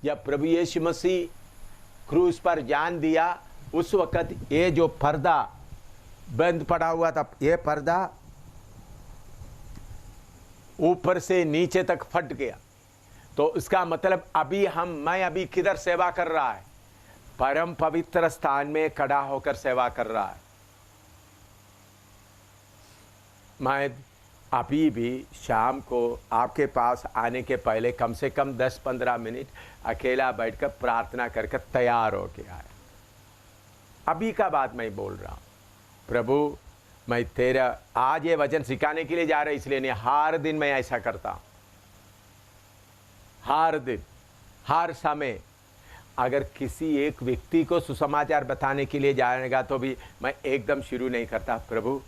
जब प्रभु यीशु मसीह क्रूस पर जान दिया, उस वक़्त ये जो पर्दा बंद पड़ा हुआ था, ये पर्दा ऊपर से नीचे तक फट गया। तो उसका मतलब मैं अभी किधर सेवा कर रहा है? परम पवित्र स्थान में खड़ा होकर सेवा कर रहा है। मैं अभी भी शाम को आपके पास आने के पहले कम से कम 10-15 मिनट अकेला बैठकर प्रार्थना करके तैयार हो के आया। अभी का बात मैं बोल रहा हूँ। प्रभु, मैं तेरा आज ये वचन सिखाने के लिए जा रहा, इसलिए नहीं, हर दिन मैं ऐसा करता हूँ। हर दिन, हर समय अगर किसी एक व्यक्ति को सुसमाचार बताने के लिए जाएगा तो भी मैं एकदम शुरू नहीं करता, प्रभु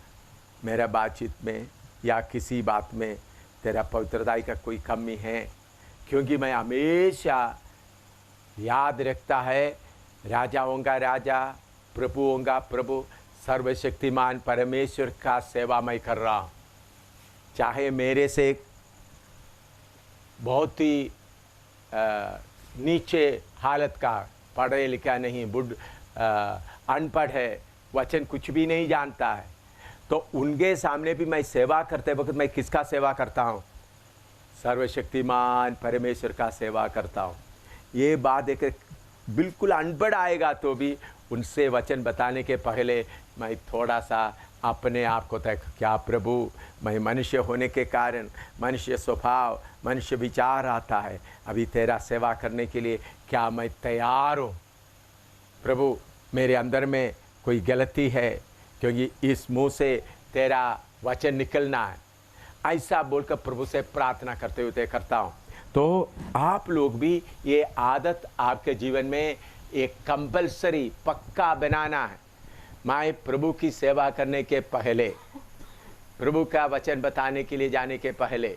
मेरा बातचीत में या किसी बात में तेरा पवित्रता का कोई कमी है, क्योंकि मैं हमेशा याद रखता है राजाओं का राजा, प्रभुओं का प्रभु, सर्वशक्तिमान परमेश्वर का सेवा मैं कर रहा हूँ। चाहे मेरे से बहुत ही नीचे हालत का, पढ़े लिखा नहीं, अनपढ़ है, वचन कुछ भी नहीं जानता है, तो उनके सामने भी मैं सेवा करते वक्त मैं किसका सेवा करता हूँ? सर्वशक्तिमान परमेश्वर का सेवा करता हूँ। ये बात एक बिल्कुल अनपढ़ आएगा तो भी उनसे वचन बताने के पहले मैं थोड़ा सा अपने आप को तय, क्या प्रभु, मैं मनुष्य होने के कारण, मनुष्य स्वभाव, मनुष्य विचार आता है, अभी तेरा सेवा करने के लिए क्या मैं तैयार हूँ? प्रभु मेरे अंदर में कोई गलती है, क्योंकि इस मुंह से तेरा वचन निकलना है, ऐसा बोलकर प्रभु से प्रार्थना करते हुए करता हूँ। तो आप लोग भी ये आदत आपके जीवन में एक कंपल्सरी पक्का बनाना है। मैं प्रभु की सेवा करने के पहले, प्रभु का वचन बताने के लिए जाने के पहले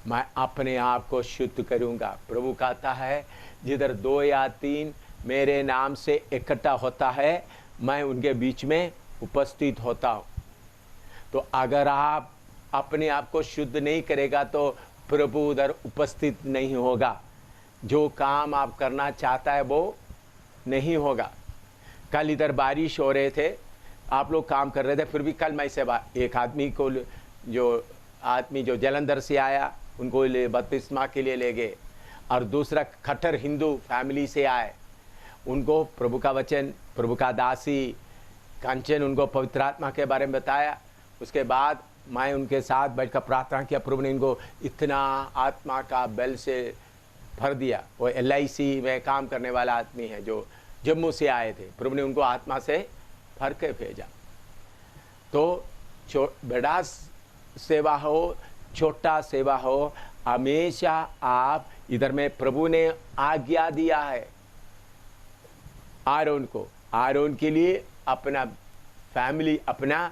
मैं अपने आप को शुद्ध करूँगा। प्रभु कहता है जिधर 2 या 3 मेरे नाम से इकट्ठा होता है, मैं उनके बीच में उपस्थित होता हूँ। तो अगर आप अपने आप को शुद्ध नहीं करेगा तो प्रभु उधर उपस्थित नहीं होगा। जो काम आप करना चाहता है वो नहीं होगा। कल इधर बारिश हो रहे थे, आप लोग काम कर रहे थे, फिर भी कल मैं सेवा, एक आदमी को जो जलंधर से आया उनको बपतिस्मा के लिए ले गए, और दूसरा कट्टर हिंदू फैमिली से आए, उनको प्रभु का वचन, प्रभु का दासी कंचन उनको पवित्र आत्मा के बारे में बताया। उसके बाद मैं उनके साथ बैठकर प्रार्थना किया। प्रभु ने इनको इतना आत्मा का बल से भर दिया। वो LIC में काम करने वाला आदमी है जो जम्मू से आए थे। प्रभु ने उनको आत्मा से भर के भेजा। तो बड़ा सेवा हो, छोटा सेवा हो, हमेशा आप इधर में प्रभु ने आज्ञा दिया है आरोन के लिए, अपना फैमिली, अपना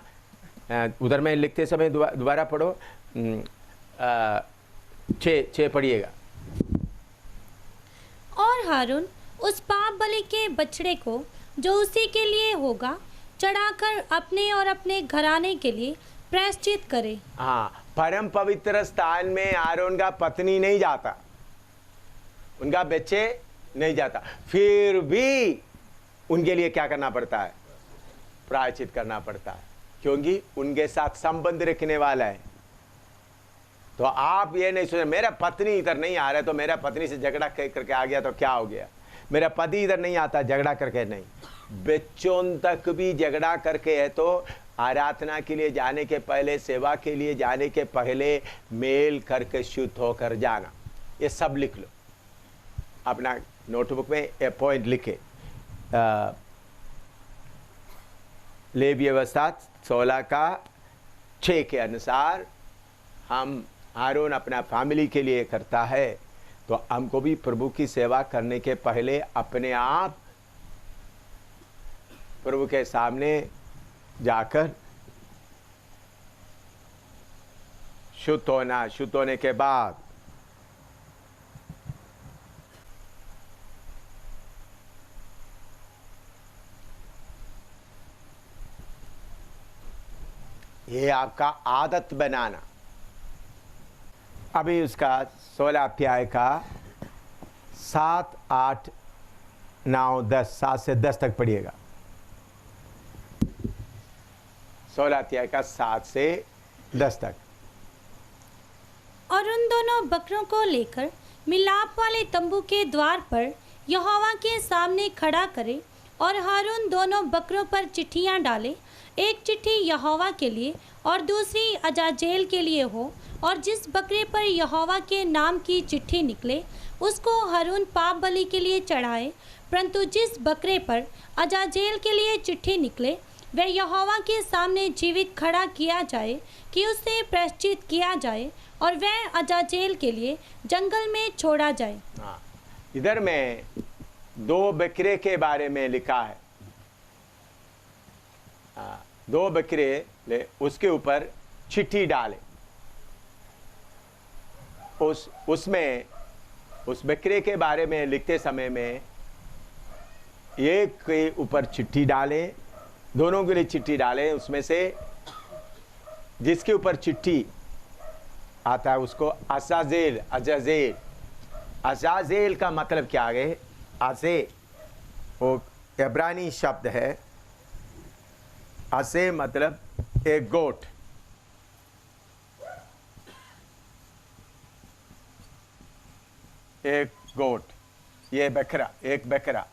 उधर में लिखते समय दोबारा पढ़ो, 6 पढ़िएगा। और हारून उस पाप बलि के बछड़े को जो उसी के लिए होगा चढ़ाकर अपने और अपने घराने के लिए प्रायश्चित करे। हाँ, परम पवित्र स्थान में आरोन का पत्नी नहीं जाता, उनका बच्चे नहीं जाता, फिर भी उनके लिए क्या करना पड़ता है? प्रायश्चित करना पड़ता है, क्योंकि उनके साथ संबंध रखने वाला है। तो आप ये नहीं सोचें मेरा पत्नी इधर नहीं आ रहा है तो मेरा पत्नी से झगड़ा करके आ गया तो क्या हो गया, मेरा पति इधर नहीं आता झगड़ा करके नहीं, बच्चों तक भी झगड़ा करके है तो आराधना के लिए जाने के पहले, सेवा के लिए जाने के पहले मेल करके शुद्ध होकर जाना। ये सब लिख लो अपना नोटबुक में, ये पॉइंट लिखे। लेवी व्यवस्था 16:6 के अनुसार हम आरोन अपना फैमिली के लिए करता है, तो हमको भी प्रभु की सेवा करने के पहले अपने आप प्रभु के सामने जाकर शुद्ध होना। शुद्ध होने के बाद ये आपका आदत बनाना। अभी उसका 16 अध्याय का 7, 8, 9, 10, 7 से 10 तक पढ़िएगा। 16 अध्याय का 7 से 10 तक। और उन दोनों बकरों को लेकर मिलाप वाले तंबू के द्वार पर यहोवा के सामने खड़ा करे और हारून दोनों बकरों पर चिट्ठियां डाले, एक चिट्ठी यहोवा के लिए और दूसरी अजाजेल के लिए हो, और जिस बकरे पर यहोवा के नाम की चिट्ठी निकले उसको हारून पाप बलि के लिए चढ़ाए, परंतु जिस बकरे पर अजाजेल के लिए चिट्ठी निकले वह यहोवा के सामने जीवित खड़ा किया जाए कि उसे प्रायश्चित किया जाए और वह अजाजेल के लिए जंगल में छोड़ा जाए। हाँ, इधर में 2 बकरे के बारे में लिखा है। 2 बकरे ले, उसके ऊपर चिट्ठी डाले। उसमें उस बकरे के बारे में लिखते समय में एक के ऊपर चिट्ठी डाले, दोनों के लिए चिट्ठी डाले। उसमें से जिसके ऊपर चिट्ठी आता है उसको अजाजेल, अजाजेल, अजाजेल का मतलब क्या है? असे वो इब्रानी शब्द है। असे मतलब एक गोट, एक गोट, ये बकरा, एक बकरा।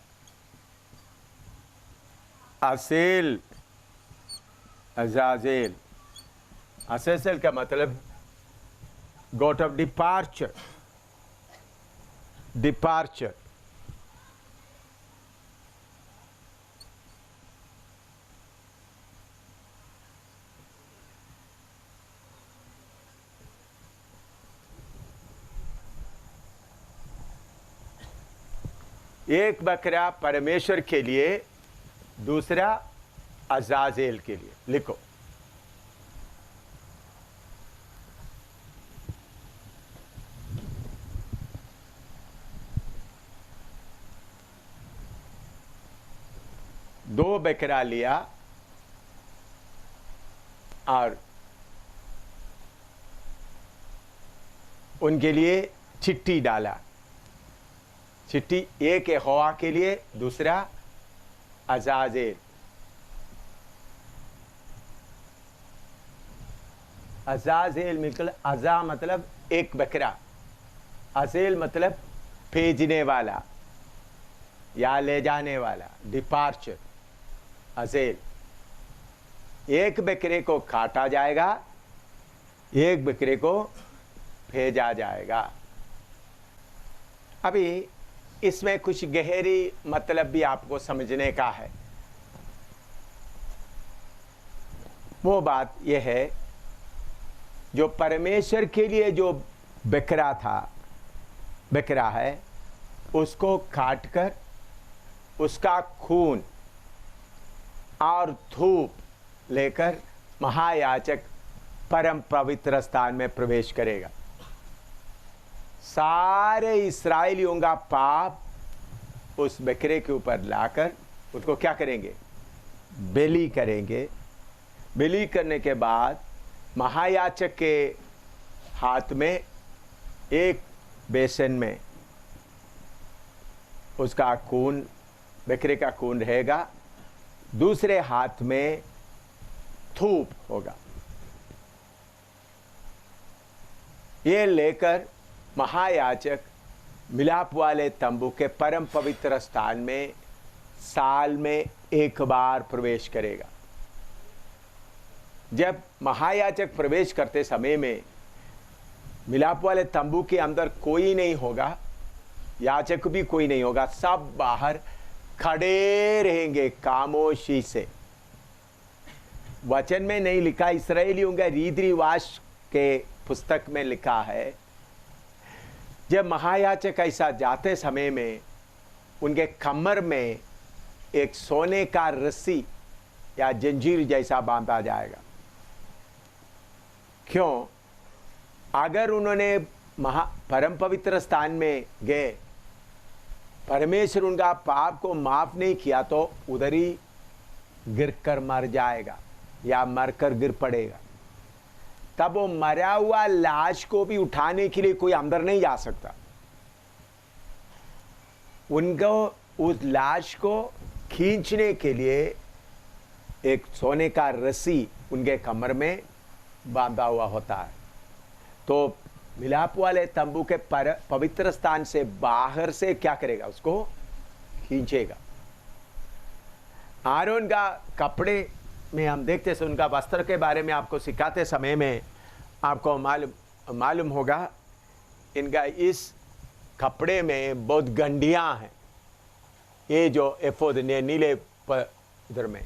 असेल, अजाजेल, असेल का मतलब गोट ऑफ डिपार्चर, डिपार्चर। एक बकरा परमेश्वर के लिए, दूसरा अजाजेल के लिए। लिखो, दो बकरा लिया और उनके लिए चिट्ठी डाला। चिट्ठी एक यहोवा के लिए, दूसरा अजाजेल। अजाजेल मिलकर, अजा मतलब एक बकरा, अजेल मतलब भेजने वाला या ले जाने वाला, डिपार्चर। अजेल, एक बकरे को काटा जाएगा, एक बकरे को भेजा जाएगा। अभी इसमें कुछ गहरी मतलब भी आपको समझने का है। वो बात यह है, जो परमेश्वर के लिए जो बकरा था, बकरा है, उसको काटकर उसका खून और धूप लेकर महायाजक परम पवित्र स्थान में प्रवेश करेगा। सारे इस्राएलियों का पाप उस बकरे के ऊपर लाकर उसको क्या करेंगे? बलि करेंगे। बलि करने के बाद महायाजक के हाथ में एक बेसन में उसका खून, बकरे का खून रहेगा, दूसरे हाथ में धूप होगा। ये लेकर महायाजक मिलाप वाले तंबू के परम पवित्र स्थान में साल में एक बार प्रवेश करेगा। जब महायाजक प्रवेश करते समय में मिलाप वाले तंबू के अंदर कोई नहीं होगा, याजक भी कोई नहीं होगा, सब बाहर खड़े रहेंगे खामोशी से। वचन में नहीं लिखा, इस्राएलियों का रीति रिवाज के पुस्तक में लिखा है, जब महायाजक ऐसा जाते समय में उनके कमर में एक सोने का रस्सी या जंजीर जैसा बांधा जाएगा। क्यों? अगर उन्होंने परम पवित्र स्थान में गए, परमेश्वर उनका पाप को माफ नहीं किया तो उधर ही गिरकर मर जाएगा या मरकर गिर पड़ेगा। तब वो मरा हुआ लाश को भी उठाने के लिए कोई अंदर नहीं जा सकता। उनको उस लाश को खींचने के लिए एक सोने का रस्सी उनके कमर में बांधा हुआ होता है। तो मिलाप वाले तंबू के पवित्र स्थान से बाहर से क्या करेगा, उसको खींचेगा। आरोन का कपड़े में हम देखते हैं, उनका वस्त्र के बारे में आपको सिखाते समय में आपको मालूम होगा, इनका इस कपड़े में बहुत गंडियां हैं। ये जो एफोद नीले इधर में,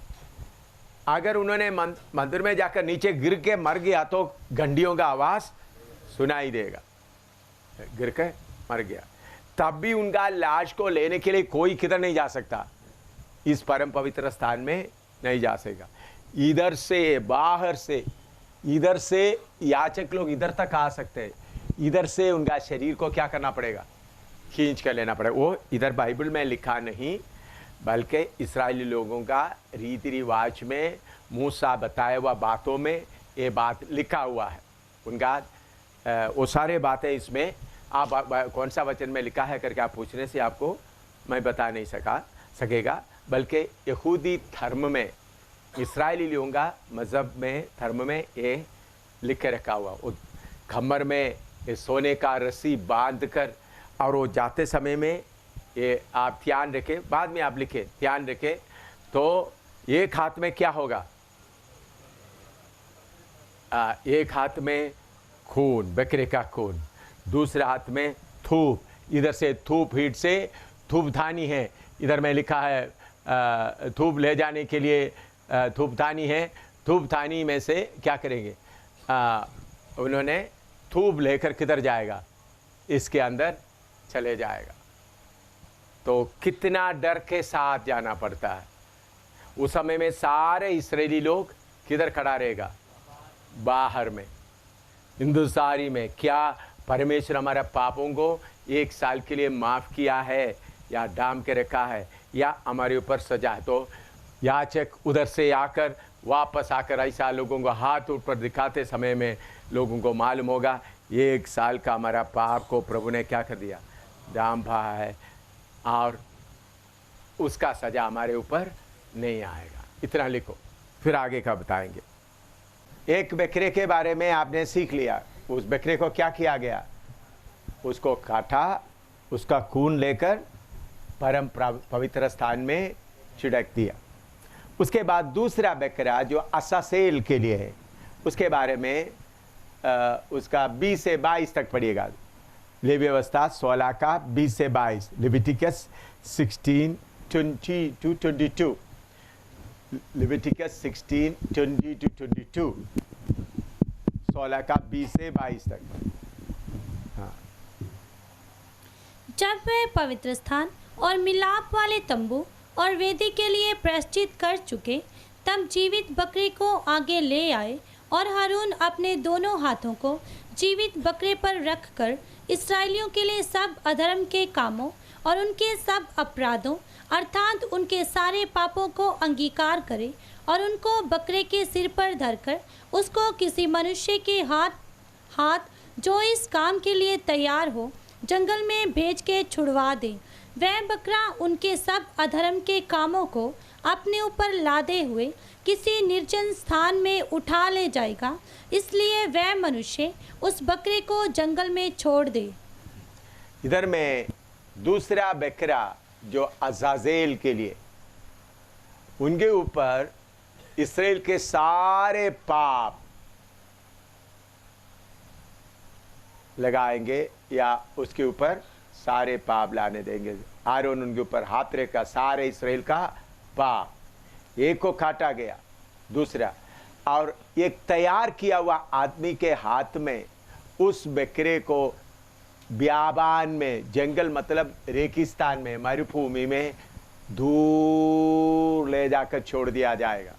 अगर उन्होंने मंदिर में जाकर नीचे गिर के मर गया तो घंटियों का आवाज सुनाई देगा। गिर के मर गया तब भी उनका लाश को लेने के लिए कोई किधर नहीं जा सकता, इस परम पवित्र स्थान में नहीं जा सकेगा। इधर से बाहर से, इधर से याचक लोग इधर तक आ सकते हैं, इधर से उनका शरीर को क्या करना पड़ेगा, खींच कर लेना पड़ेगा। वो इधर बाइबल में लिखा नहीं, बल्कि इस्राएली लोगों का रीति रिवाज में, मूसा बताए हुआ बातों में ये बात लिखा हुआ है। उनका वो सारे बातें इसमें, आप कौन सा वचन में लिखा है करके आप पूछने से आपको मैं बता नहीं सकेगा, बल्कि यहूदी धर्म में, इस्राएली लोगों का मज़हब में, धर्म में ये लिख के रखा हुआ। वो कमर में ये सोने का रस्सी बांध कर, और वो जाते समय में ये आप ध्यान रखें, बाद में आप लिखें, ध्यान रखें। तो एक हाथ में क्या होगा, एक हाथ में खून, बकरे का खून, दूसरे हाथ में थूप, इधर से थूप हीट से थूपधानी है, इधर में लिखा है थूप ले जाने के लिए थूपधानी है। थूपधानी में से क्या करेंगे, उन्होंने थूप लेकर किधर जाएगा, इसके अंदर चले जाएगा। तो कितना डर के साथ जाना पड़ता है। उस समय में सारे इस्राएली लोग किधर खड़ा रहेगा, बाहर में, हिंदुस्तानी में। क्या परमेश्वर हमारे पापों को 1 साल के लिए माफ़ किया है, या डाम के रखा है, या हमारे ऊपर सजा है? तो याचक उधर से आकर वापस आकर ऐसा लोगों को हाथ ऊपर दिखाते समय में लोगों को मालूम होगा 1 साल का हमारा पाप को प्रभु ने क्या कर दिया, दाम भरा है, और उसका सजा हमारे ऊपर नहीं आएगा। इतना लिखो, फिर आगे का बताएंगे। एक बकरे के बारे में आपने सीख लिया। उस बकरे को क्या किया गया, उसको काटा, उसका खून लेकर परम पवित्र स्थान में छिड़क दिया। उसके बाद दूसरा बकरा जो असासेल के लिए है, उसके बारे में उसका 20 से 22 तक पढ़िएगा। लेवी व्यवस्था 16 का 20 से 22, लेविटिकस 16, 20 to 22, लेविटिकस 16, 20 to 22, 16 का 20 से 22 तक। हाँ। जब वे पवित्र स्थान और मिलाप वाले तंबू और वेदी के लिए प्रायश्चित कर चुके, तब जीवित बकरे को आगे ले आए, और हारून अपने दोनों हाथों को जीवित बकरे पर रखकर इस्राएलियों के लिए सब अधर्म के कामों और उनके सब अपराधों अर्थात उनके सारे पापों को अंगीकार करे, और उनको बकरे के सिर पर धरकर उसको किसी मनुष्य के हाथ जो इस काम के लिए तैयार हो जंगल में भेज के छुड़वा दे। वह बकरा उनके सब अधर्म के कामों को अपने ऊपर लादे हुए किसी निर्जन स्थान में उठा ले जाएगा, इसलिए वह मनुष्य उस बकरे को जंगल में छोड़ दे। इधर में दूसरा बकरा जो अजाजेल के लिए, उनके ऊपर इस्राएल के सारे पाप लगाएंगे, या उसके ऊपर सारे पाप लाने देंगे। आरोन उनके ऊपर हाथ रखा, सारे इस्राएल का पाप। एक को काटा गया, दूसरा, और एक तैयार किया हुआ आदमी के हाथ में उस बकरे को बियाबान में, जंगल मतलब रेगिस्तान में, मरुभूमि में दूर ले जाकर छोड़ दिया जाएगा।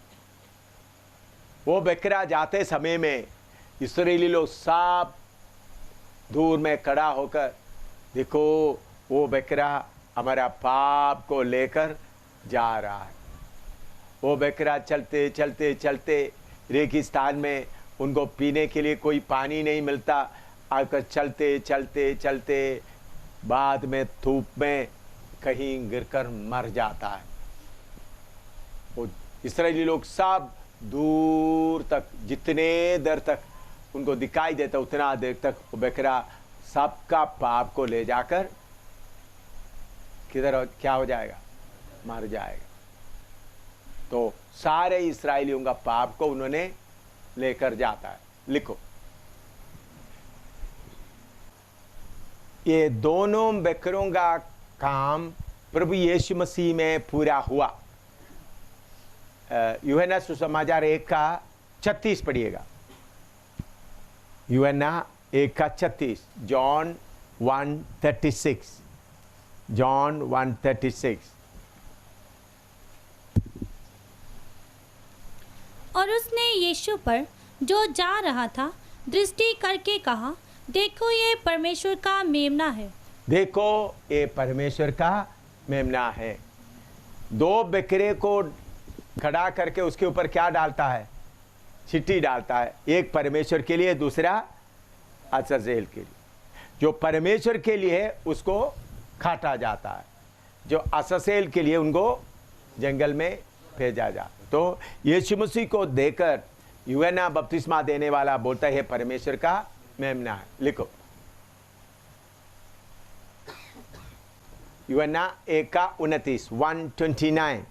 वो बकरा जाते समय में इस्राएली लोग सब दूर में खड़ा होकर, देखो वो बकरा हमारा पाप को लेकर जा रहा है। वो बकरा चलते चलते चलते रेगिस्तान में, उनको पीने के लिए कोई पानी नहीं मिलता, आकर चलते चलते चलते बाद में धूप में कहीं गिरकर मर जाता है। वो इस्राएली लोग सब दूर तक, जितने देर तक उनको दिखाई देता उतना देर तक वो बकरा सबका पाप को ले जाकर किधर क्या हो जाएगा, मर जाएगा। तो सारे इस्राएलियों का पाप को उन्होंने लेकर जाता है। लिखो, ये दोनों बकरों का काम प्रभु यीशु मसीह में पूरा हुआ। यूहन्ना सुसमाचार 1:36 पढ़िएगा। यूहन्ना 1:36, जॉन 1:36, जॉन 1:36। और उसने यीशु पर जो जा रहा था दृष्टि करके कहा, देखो ये परमेश्वर का मेमना है। देखो ये परमेश्वर का मेमना है। दो बकरे को खड़ा करके उसके ऊपर क्या डालता है, चिट्ठी डालता है। एक परमेश्वर के लिए, दूसरा अज़ाज़ेल के लिए। जो परमेश्वर के लिए है उसको काटा जाता है, जो अज़ाज़ेल के लिए उनको जंगल में भेजा जाता है। तो यीशु मसीह को देकर यूहन्ना बपतिस्मा देने वाला बोलता है परमेश्वर का मेमना है। लिखो, यूहन्ना 1:29, 1:29।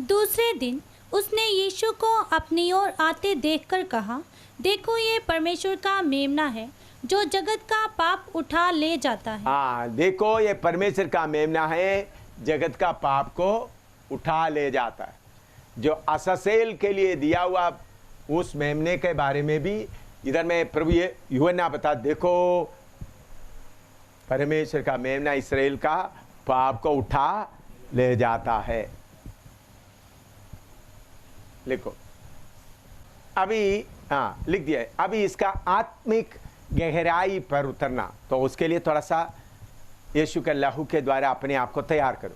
दूसरे दिन उसने यीशु को अपनी ओर आते देखकर कहा, देखो ये परमेश्वर का मेमना है जो जगत का पाप उठा ले जाता है। हाँ, देखो ये परमेश्वर का मेमना है, जगत का पाप को उठा ले जाता है। जो अज़ाज़ेल के लिए दिया हुआ उस मेमने के बारे में भी इधर में प्रभु यूहन्ना बता, देखो परमेश्वर का मेमना इस्राएल का पाप को उठा ले जाता है। लिखो, अभी हाँ लिख दिया है। अभी इसका आत्मिक गहराई पर उतरना, तो उसके लिए थोड़ा सा यीशु के लहू के द्वारा अपने आप को तैयार करो।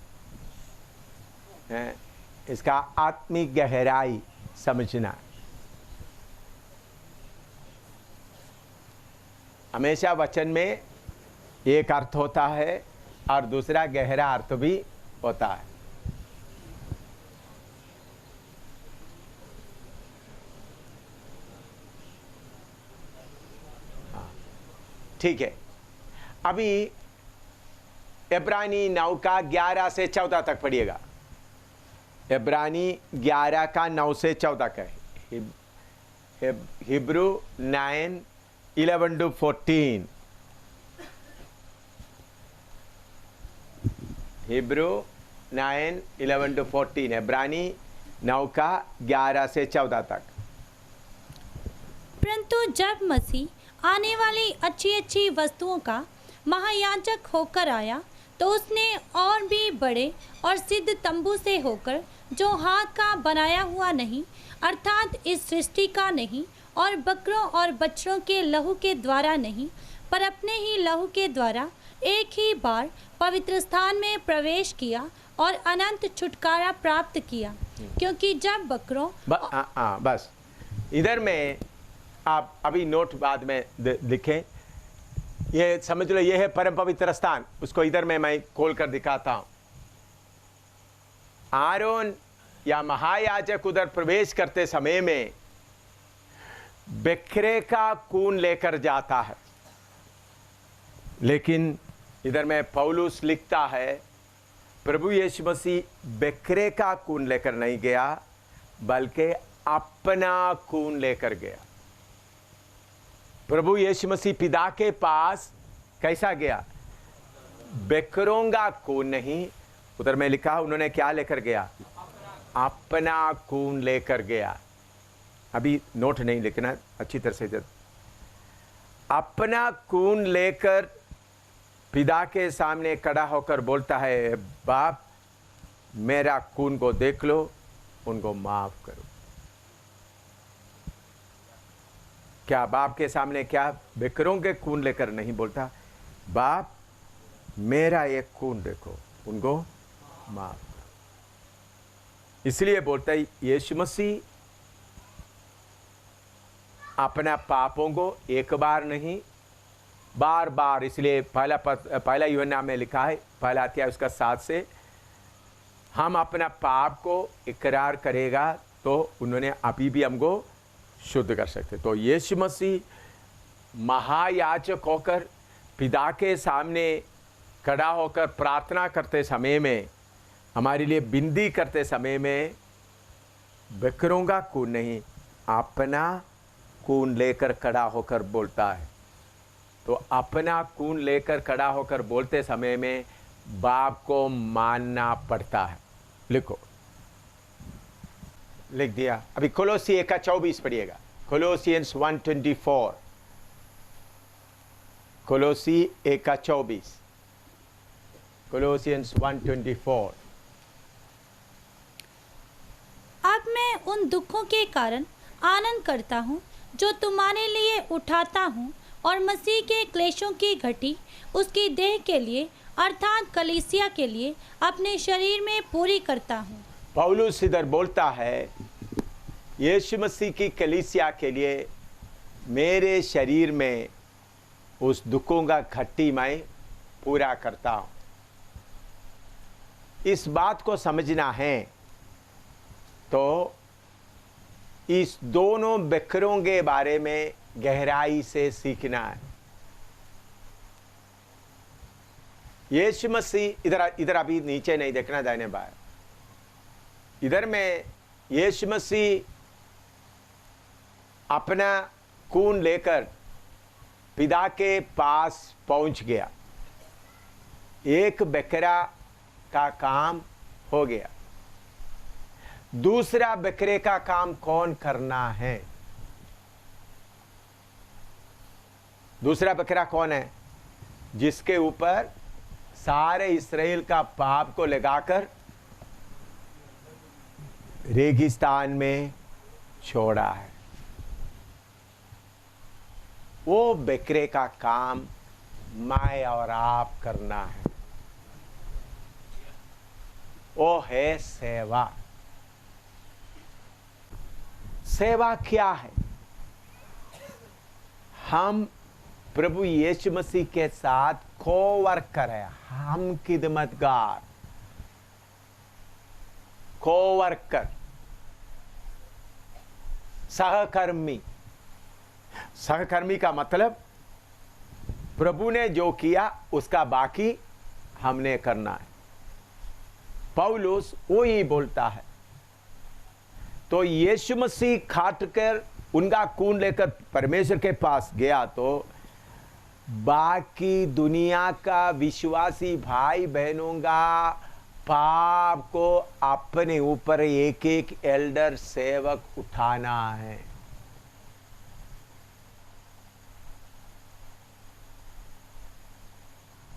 इसका आत्मिक गहराई समझना। हमेशा वचन में एक अर्थ होता है और दूसरा गहरा अर्थ भी होता है। ठीक है, अभी इब्रानी 9 का 11 से 14 तक पढ़िएगा। इब्रानी 11 का 9 से 14 का है। हिब्रू 9:11-14। हिब्रू 9:11-14, इब्रानी 9 का 11 से 14 तक। परंतु जब मसीह आने वाली अच्छी अच्छी वस्तुओं का महायाजक होकर आया, तो उसने और भी बड़े और सिद्ध तंबू से होकर, जो हाथ का बनाया हुआ नहीं, अर्थात इस सृष्टि का नहीं, और बकरों और बछड़ों के लहू के द्वारा नहीं, पर अपने ही लहू के द्वारा एक ही बार पवित्र स्थान में प्रवेश किया और अनंत छुटकारा प्राप्त किया। क्योंकि जब बकरों बस इधर में आप अभी नोट बाद में लिखें, ये समझ लो, ये है परम पवित्र स्थान। उसको इधर में मैं खोल कर दिखाता हूं। आरोन या महायाजक उधर प्रवेश करते समय में बकरे का खून लेकर जाता है, लेकिन इधर में पौलुस लिखता है प्रभु यीशु मसीह बकरे का खून लेकर नहीं गया, बल्कि अपना खून लेकर गया। प्रभु यीशु मसीह पिता के पास कैसा गया? बकरों का खून नहीं, उधर में लिखा उन्होंने क्या लेकर गया? अपना खून लेकर गया। अभी नोट नहीं लिखना, अच्छी तरह से अपना खून लेकर पिता के सामने खड़ा होकर बोलता है, बाप मेरा खून को देख लो, उनको माफ करो। क्या बाप के सामने क्या बकरों के खून लेकर नहीं बोलता, बाप मेरा एक खून देखो, उनको माफ करो। इसलिए बोलता है यीशु मसीह अपना पापों को एक बार नहीं बार बार, इसलिए पहला यूहन्ना में लिखा है, पहला अध्याय उसका 7 से, हम अपना पाप को इकरार करेगा तो उन्होंने अभी भी हमको शुद्ध कर सकते। तो यीशु मसीह महायाजक होकर पिता के सामने खड़ा होकर प्रार्थना करते समय में, हमारे लिए विनती करते समय में बकरों का खून नहीं, अपना खून लेकर खड़ा होकर बोलता है। तो अपना खून लेकर खड़ा होकर बोलते समय में बाप को मानना पड़ता है। लिखो, लिख दिया। अभी कोलोसी 1:24 पढ़िएगा। कोलोसियंस 1:24, कोलोसी 1:24, कोलोसियंस 1:24। अब मैं उन दुखों के कारण आनंद करता हूँ जो तुम्हारे लिए उठाता हूँ, और मसीह के क्लेशों की घटी उसकी देह के लिए अर्थात कलीसिया के लिए अपने शरीर में पूरी करता हूँ। पौलुस इधर बोलता है, यीशु मसीह की कलीसिया के लिए मेरे शरीर में उस दुखों का घटी मैं पूरा करता हूँ। इस बात को समझना है तो इस दोनों बकरों के बारे में गहराई से सीखना है। यीशु मसीह इधर अभी नीचे नहीं देखना, दाहिने बाएं, इधर में यीशु मसीह अपना खून लेकर पिता के पास पहुंच गया। एक बकरा का काम हो गया। दूसरा बकरे का काम कौन करना है? दूसरा बकरा कौन है? जिसके ऊपर सारे इस्राएल का पाप को लगाकर रेगिस्तान में छोड़ा है। वो बकरे का काम मैं और आप करना है। वो है सेवा। सेवा क्या है? हम प्रभु यीशु मसीह के साथ कोवर्कर है, हम खिदमतगार, कोवर्कर, सहकर्मी। सहकर्मी का मतलब प्रभु ने जो किया उसका बाकी हमने करना है। पौलुस वो ही बोलता है। तो यीशु मसीह खाटकर उनका खून लेकर परमेश्वर के पास गया तो बाकी दुनिया का विश्वासी भाई बहनों का पाप को अपने ऊपर एक एक एल्डर सेवक उठाना है।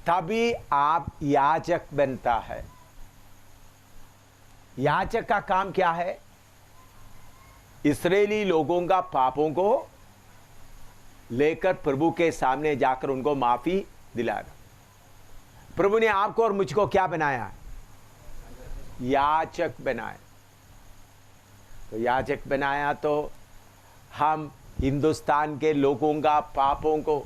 तभी आप याजक बनता है। याजक का काम क्या है? इस्राएली लोगों का पापों को लेकर प्रभु के सामने जाकर उनको माफी दिलाना। प्रभु ने आपको और मुझको क्या बनाया? याजक बनाया। तो याजक बनाया तो हम हिंदुस्तान के लोगों का पापों को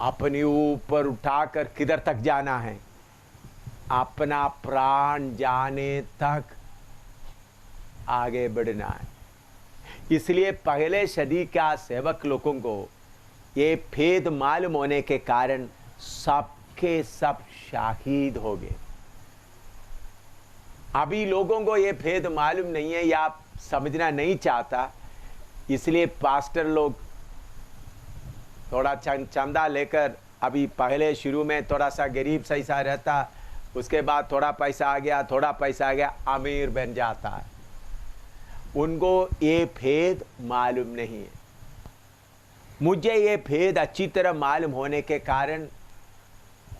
अपने ऊपर उठाकर किधर तक जाना है? अपना प्राण जाने तक आगे बढ़ना है। इसलिए पहले सदी का सेवक लोगों को ये भेद मालूम होने के कारण सबके सब शहीद हो गए। अभी लोगों को ये भेद मालूम नहीं है या समझना नहीं चाहता, इसलिए पास्टर लोग थोड़ा चंदा लेकर, अभी पहले शुरू में थोड़ा सा गरीब सही सा रहता, उसके बाद थोड़ा पैसा आ गया, थोड़ा पैसा आ गया, अमीर बन जाता है। उनको ये भेद मालूम नहीं है। मुझे ये भेद अच्छी तरह मालूम होने के कारण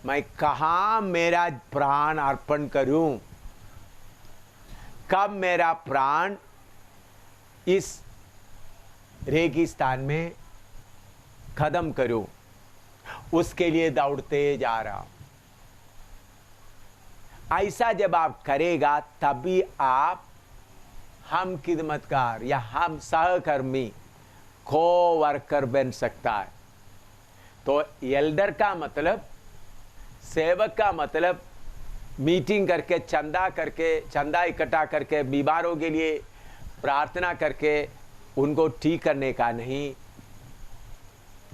मैं कहाँ मेरा प्राण अर्पण करूं, कब मेरा प्राण इस रेगिस्तान में खत्म करूं, उसके लिए दौड़ते जा रहा हूं। ऐसा जब आप करेगा तभी आप हम खिदमतगार या हम सहकर्मी, को वर्कर बन सकता है। तो एल्डर का मतलब, सेवक का मतलब मीटिंग करके, चंदा इकट्ठा करके, बीमारों के लिए प्रार्थना करके उनको ठीक करने का नहीं।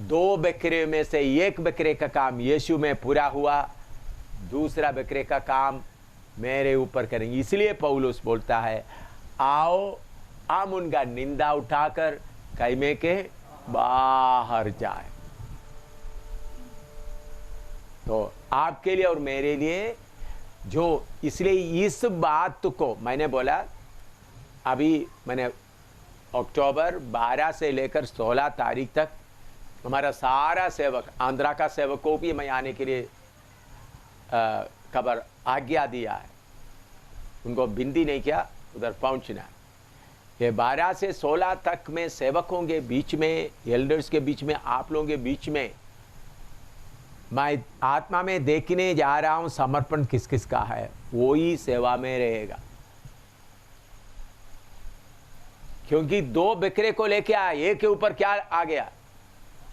2 बकरे में से 1 बकरे का काम यीशु में पूरा हुआ, दूसरा बकरे का काम मेरे ऊपर करेंगे। इसलिए पौलुस बोलता है, आओ हम उनका निंदा उठाकर खैमे के बाहर जाए। तो आपके लिए और मेरे लिए जो, इसलिए इस बात को मैंने बोला, अभी मैंने अक्टूबर 12 से लेकर 16 तारीख तक हमारा सारा सेवक, आंध्रा का सेवक को भी मैं आने के लिए खबर आज्ञा दिया है, उनको बिंदी नहीं किया, उधर पहुंचना। ये 12 से 16 तक में सेवकों के बीच में, एल्डर्स के बीच में, आप लोगों के बीच में मैं आत्मा में देखने जा रहा हूं समर्पण किस किस का है, वो ही सेवा में रहेगा। क्योंकि 2 बकरे को लेके आया, एक के ऊपर क्या आ गया,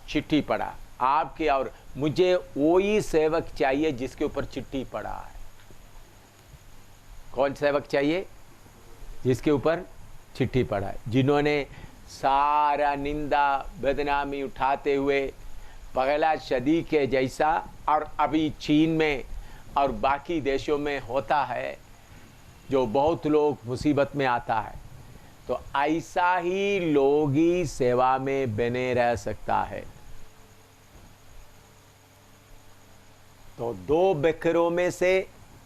चिट्ठी पड़ा आपके, और मुझे वो ही सेवक चाहिए जिसके ऊपर चिट्ठी पड़ा है। कौन सेवक चाहिए? जिसके ऊपर चिट्ठी पड़ा है, जिन्होंने सारा निंदा बदनामी उठाते हुए पहला सदी के जैसा, और अभी चीन में और बाकी देशों में होता है, जो बहुत लोग मुसीबत में आता है, तो ऐसा ही लोग ही सेवा में बने रह सकता है। तो 2 बकरों में से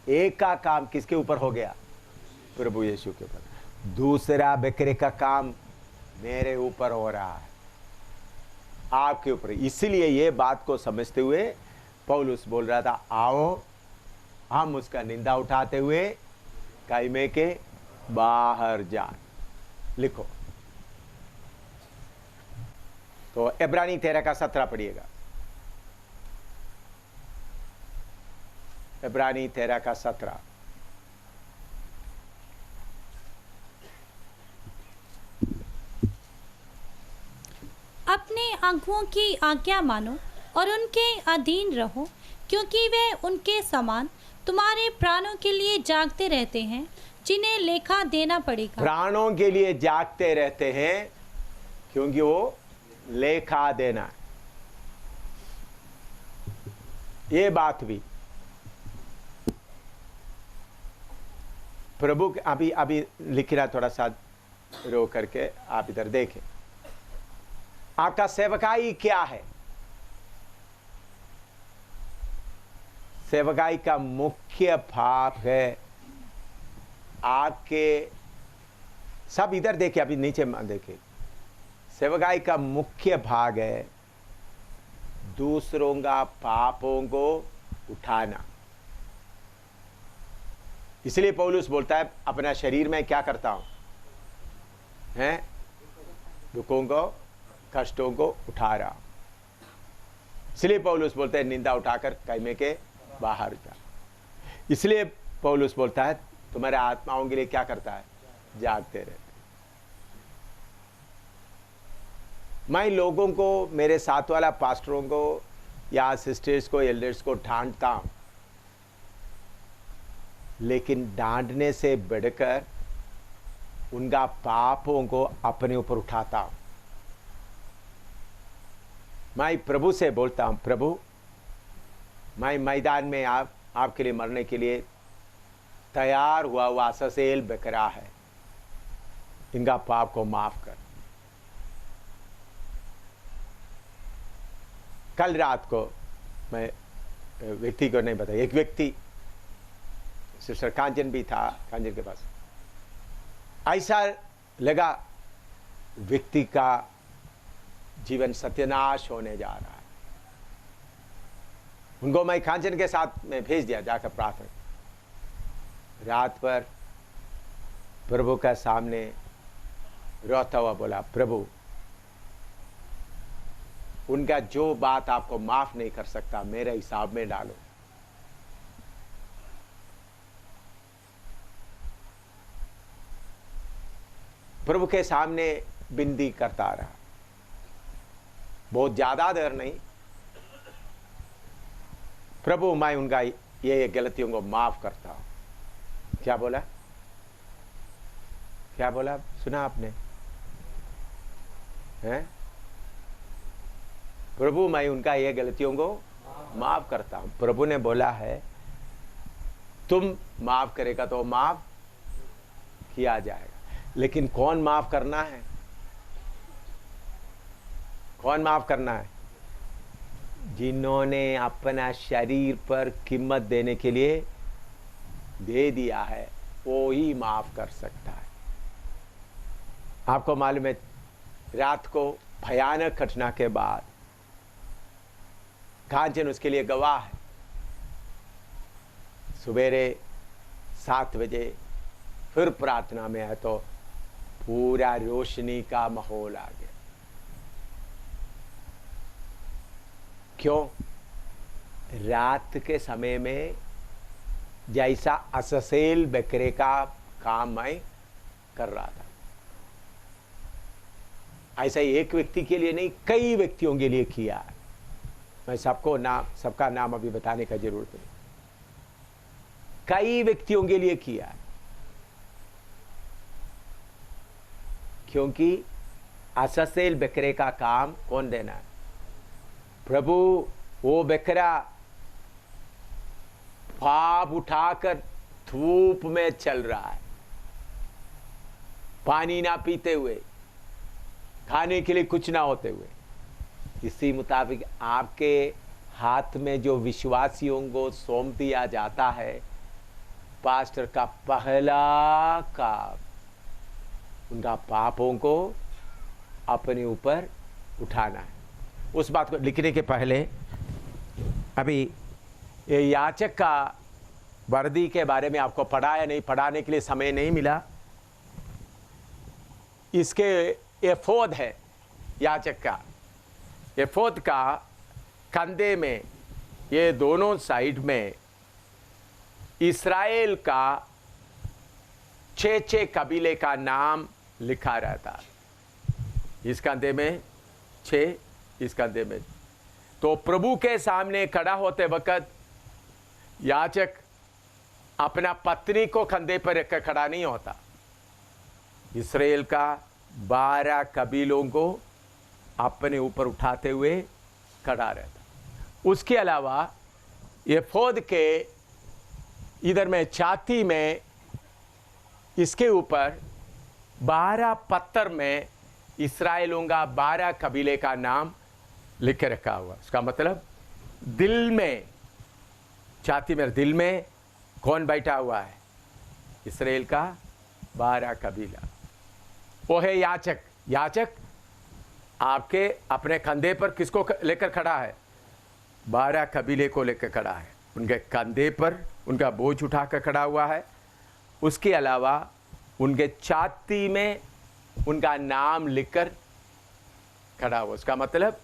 एक का काम किसके ऊपर हो गया? प्रभु यीशु के ऊपर। दूसरा बकरे का काम मेरे ऊपर हो रहा है, आपके ऊपर। इसलिए ये बात को समझते हुए पौलुस बोल रहा था, आओ हम उसका निंदा उठाते हुए खैमे के बाहर जाए। लिखो तो इब्रानी 13 का 17 पढ़िएगा। इब्रानी 13 का 17। अपने अगुओं की आज्ञा मानो और उनके अधीन रहो, क्योंकि वे उनके समान तुम्हारे प्राणों के लिए जागते रहते हैं, जिन्हें लेखा देना पड़ेगा। प्राणों के लिए जागते रहते हैं, क्योंकि वो लेखा देना। ये बात भी प्रभु अभी लिख रहा, थोड़ा सा रो करके आप इधर देखें। आपका सेवकाई क्या है? सेवकाई का मुख्य भाव है आपके, सब इधर देखिए, अभी नीचे देखिए। सेवकाई का मुख्य भाग है दूसरों का पापों को उठाना। इसलिए पौलुस बोलता है, अपना शरीर में क्या करता हूं, हैं, दुखों को, कष्टों को उठा रहा। इसलिए पौलुस बोलते हैं, निंदा उठाकर खैमे के बाहर जा। इसलिए पौलुस बोलता है, तुम्हारे आत्माओं के लिए क्या करता है, जागते रहते। मैं लोगों को, मेरे साथ वाला पास्टरों को या सिस्टर्स को, एल्डर्स को डांटता हूं, लेकिन डांटने से बढ़कर उनका पापों को अपने ऊपर उठाता हूं। मैं प्रभु से बोलता हूं, प्रभु मैं मैदान में आपके लिए मरने के लिए तैयार हुआ ससेल बकरा है, इनका पाप को माफ कर। कल रात को मैं व्यक्ति को नहीं बताया, एक व्यक्ति, सिस्टर कांचन भी था, कांचन के पास, ऐसा लगा व्यक्ति का जीवन सत्यानाश होने जा रहा है। उनको मैं कांचन के साथ में भेज दिया, जाकर प्रार्थना। रात पर प्रभु का सामने रोता हुआ बोला, प्रभु उनका जो बात आपको माफ नहीं कर सकता, मेरे हिसाब में डालो। प्रभु के सामने बिनती करता रहा, बहुत ज्यादा देर नहीं, प्रभु मैं उनका ये गलतियों को माफ करता हूं। क्या बोला? क्या बोला? सुना आपने? हैं? प्रभु मैं उनका ये गलतियों को माफ करता हूं। प्रभु ने बोला है तुम माफ करेगा तो माफ किया जाएगा। लेकिन कौन माफ करना है? कौन माफ करना है? जिन्होंने अपना शरीर पर कीमत देने के लिए दे दिया है वो ही माफ कर सकता है। आपको मालूम है रात को भयानक घटना के बाद कांचन उसके लिए गवाह है। सवेरे 7 बजे फिर प्रार्थना में है तो पूरा रोशनी का माहौल आ गया। क्यों? रात के समय में जैसा अससेल बकरे का काम मैं कर रहा था, ऐसा एक व्यक्ति के लिए नहीं कई व्यक्तियों के लिए किया है। मैं सबका नाम अभी बताने का जरूरत नहीं, कई व्यक्तियों के लिए किया है। क्योंकि अससेल बकरे का काम कौन देना है? प्रभु। वो बकरा पाप उठाकर धूप में चल रहा है, पानी ना पीते हुए, खाने के लिए कुछ ना होते हुए। इसी मुताबिक आपके हाथ में जो विश्वासियों को सौंप दिया जाता है, पास्टर का पहला काम उनका पापों को अपने ऊपर उठाना है। उस बात को लिखने के पहले अभी ये याचक का वर्दी के बारे में आपको पढ़ा या नहीं, पढ़ाने के लिए समय नहीं मिला। इसके एफोद है याचक का। एफोद का कंधे में ये दोनों साइड में इस्राएल का 6 कबीले का नाम लिखा रहता। इस कंधे में 6, इस कंधे में। तो प्रभु के सामने खड़ा होते वक्त याचक अपना पत्नी को कंधे पर रखकर खड़ा नहीं होता। इस्राएल का 12 कबीलों को अपने ऊपर उठाते हुए खड़ा रहता। उसके अलावा एफोद के इधर में छाती में इसके ऊपर 12 पत्थर में इस्राएलों का 12 कबीले का नाम लिख के रखा हुआ। उसका मतलब दिल में, छाती में दिल में कौन बैठा हुआ है? इस्राएल का 12 कबीला। वो है याचक। याचक आपके अपने कंधे पर किसको लेकर खड़ा है? 12 कबीले को लेकर खड़ा है। उनके कंधे पर उनका बोझ उठाकर खड़ा हुआ है। उसके अलावा उनके छाती में उनका नाम लिखकर खड़ा हुआ। उसका मतलब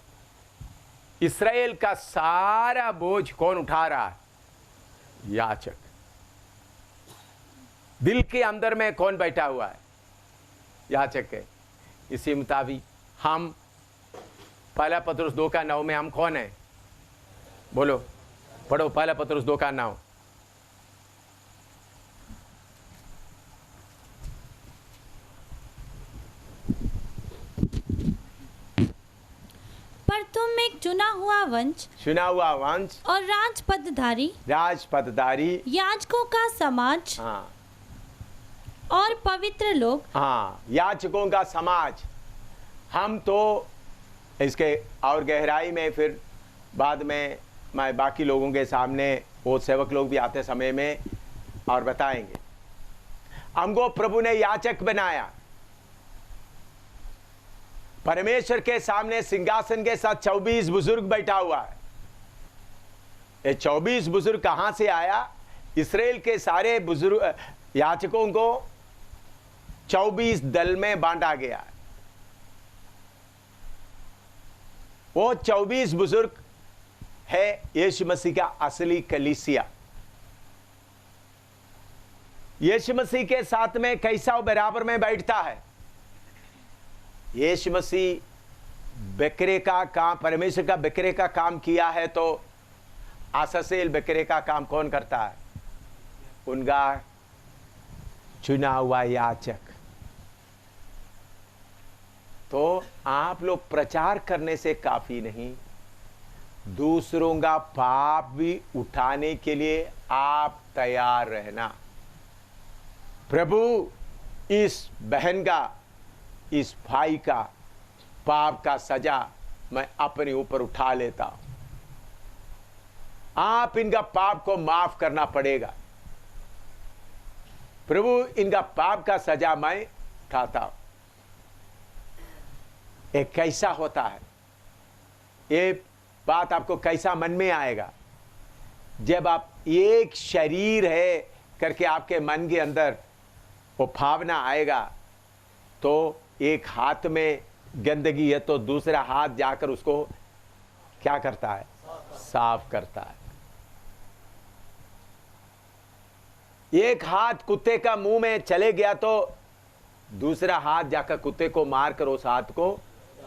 इस्राएल का सारा बोझ कौन उठा रहा है? याचक। दिल के अंदर में कौन बैठा हुआ है? याचक है। इसी मुताबिक हम पहला पतरस 2:9 में हम कौन है? बोलो, पढ़ो पहला पतरस 2:9। पर तुम एक चुना हुआ वंश और राजपदधारी याजकों का समाज, हाँ, और पवित्र लोग। हाँ, याजकों का समाज। हम तो इसके और गहराई में फिर बाद में मैं बाकी लोगों के सामने, वो सेवक लोग भी आते समय में और बताएंगे। हमको प्रभु ने याचक बनाया। परमेश्वर के सामने सिंहासन के साथ 24 बुजुर्ग बैठा हुआ है। ये 24 बुजुर्ग कहां से आया? इस्राएल के सारे बुजुर्ग याचकों को 24 दल में बांटा गया है। वो 24 बुजुर्ग है यीशु मसीह का असली कलीसिया। यीशु मसीह के साथ में कैसा वो बराबर में बैठता है? यीशु मसीह बकरे का काम, परमेश्वर का बकरे का काम किया है तो अससेल बकरे का काम कौन करता है? उनका चुना हुआ याचक। तो आप लोग प्रचार करने से काफी नहीं, दूसरों का पाप भी उठाने के लिए आप तैयार रहना। प्रभु इस बहन का, इस भाई का पाप का सजा मैं अपने ऊपर उठा लेता हूं। आप इनका पाप को माफ करना पड़ेगा। प्रभु इनका पाप का सजा मैं उठाता हूं। एक कैसा होता है, ये बात आपको कैसा मन में आएगा जब आप एक शरीर है करके आपके मन के अंदर वो भावना आएगा। तो एक हाथ में गंदगी है तो दूसरा हाथ जाकर उसको क्या करता है? साफ करता है। एक हाथ कुत्ते का मुंह में चले गया तो दूसरा हाथ जाकर कुत्ते को मारकर उस हाथ को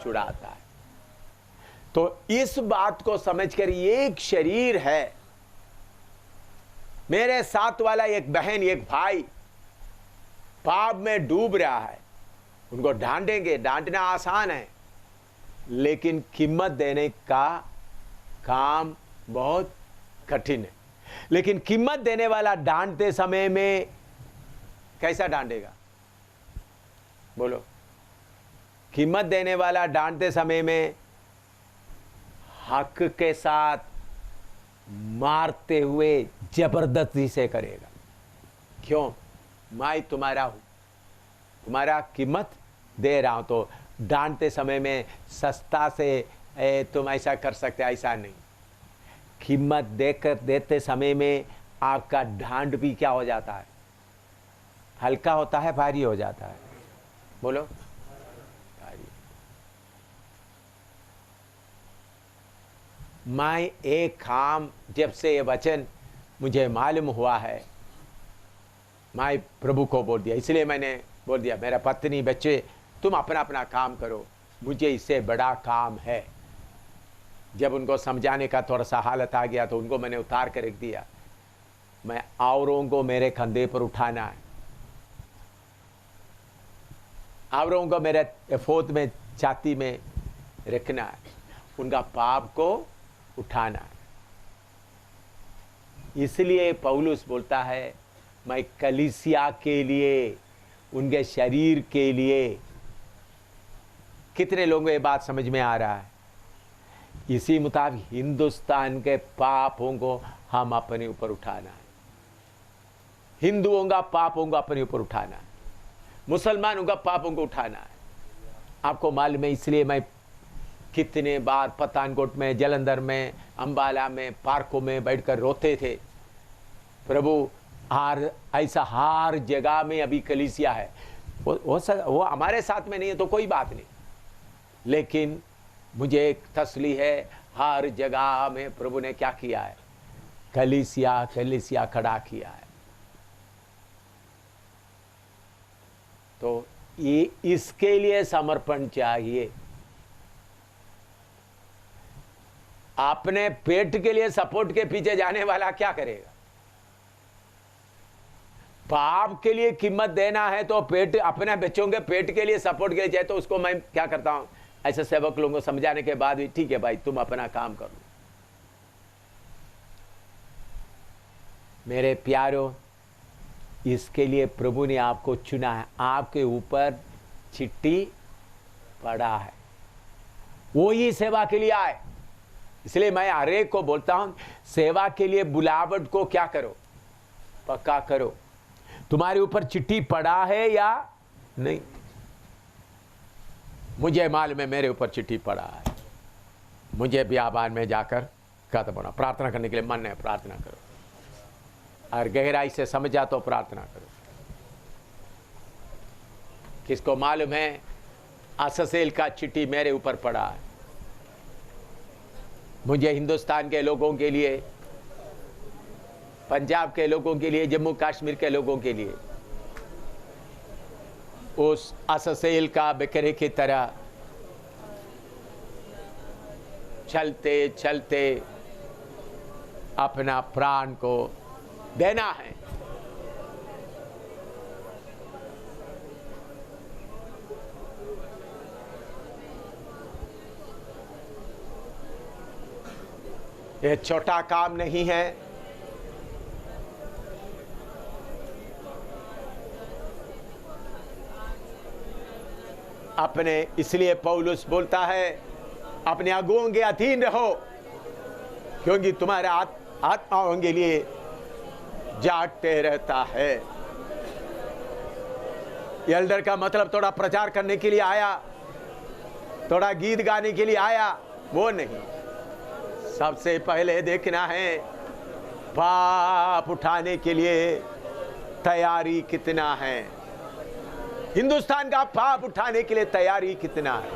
छुड़ाता है। तो इस बात को समझकर एक शरीर है। मेरे साथ वाला एक बहन, एक भाई पाप में डूब रहा है, उनको डांटेंगे। डांटना आसान है, लेकिन कीमत देने का काम बहुत कठिन है। लेकिन कीमत देने वाला डांटते समय में कैसा डांटेगा? बोलो। कीमत देने वाला डांटते समय में हक के साथ मारते हुए जबरदस्ती से करेगा। क्यों? मैं तुम्हारा हूं, तुम्हारा कीमत दे रहा हूं। तो डांटते समय में सस्ता से तुम ऐसा कर सकते, ऐसा नहीं। कीमत देते समय में आपका डांट भी क्या हो जाता है? हल्का होता है, भारी हो जाता है? बोलो। भारी। मैं एक काम, जब से ये वचन मुझे मालूम हुआ है, मैं प्रभु को बोल दिया। इसलिए मैंने बोल दिया, मेरा पत्नी बच्चे तुम अपना अपना काम करो, मुझे इससे बड़ा काम है। जब उनको समझाने का थोड़ा सा हालत आ गया तो उनको मैंने उतार कर रख दिया। मैं औरों को मेरे कंधे पर उठाना है, औरों को मेरे एफोद में, छाती में रखना है, उनका पाप को उठाना है। इसलिए पौलुस बोलता है, मैं कलीसिया के लिए, उनके शरीर के लिए। कितने लोगों को ये बात समझ में आ रहा है? इसी मुताबिक हिंदुस्तान के पापों को हम अपने ऊपर उठाना है। हिंदुओं का पापों को अपने ऊपर उठाना है, मुसलमानों का पापों को उठाना है। आपको मालूम है, इसलिए मैं कितने बार पठानकोट में, जलंधर में, अंबाला में, पार्कों में बैठकर रोते थे। प्रभु ऐसा हर जगह में अभी कलीसिया है। वो हमारे साथ में नहीं है तो कोई बात नहीं, लेकिन मुझे एक तसल्ली है, हर जगह में प्रभु ने क्या किया है? कलीसिया खड़ा किया है। तो ये इसके लिए समर्पण चाहिए। अपने पेट के लिए सपोर्ट के पीछे जाने वाला क्या करेगा? पाप के लिए कीमत देना है तो पेट, अपने बच्चों के पेट के लिए सपोर्ट के लिए जाए तो उसको मैं क्या करता हूं, ऐसे सेवक लोगों को समझाने के बाद भी, ठीक है भाई तुम अपना काम करो। मेरे प्यारों, इसके लिए प्रभु ने आपको चुना है। आपके ऊपर चिट्ठी पड़ा है, वो ही सेवा के लिए आए। इसलिए मैं हर एक को बोलता हूं, सेवा के लिए बुलावट को क्या करो? पक्का करो। तुम्हारे ऊपर चिट्ठी पड़ा है या नहीं? मुझे मालूम है मेरे ऊपर चिट्ठी पड़ा है। मुझे बियाबान में जाकर खत्म होना, प्रार्थना करने के लिए मन है, प्रार्थना करो। और गहराई से समझा तो प्रार्थना करो। किसको मालूम है अससेल का चिट्ठी मेरे ऊपर पड़ा है? मुझे हिंदुस्तान के लोगों के लिए, पंजाब के लोगों के लिए, जम्मू कश्मीर के लोगों के लिए उस अससेल का बकरे की तरह चलते चलते अपना प्राण को देना है। ये छोटा काम नहीं है। अपने इसलिए पौलुस बोलता है अपने अगुओं के अधीन रहो, क्योंकि तुम्हारे आत्माओं के लिए जागते रहता है। एल्डर का मतलब थोड़ा प्रचार करने के लिए आया, थोड़ा गीत गाने के लिए आया, वो नहीं। सबसे पहले देखना है पाप उठाने के लिए तैयारी कितना है। हिंदुस्तान का पाप उठाने के लिए तैयारी कितना है।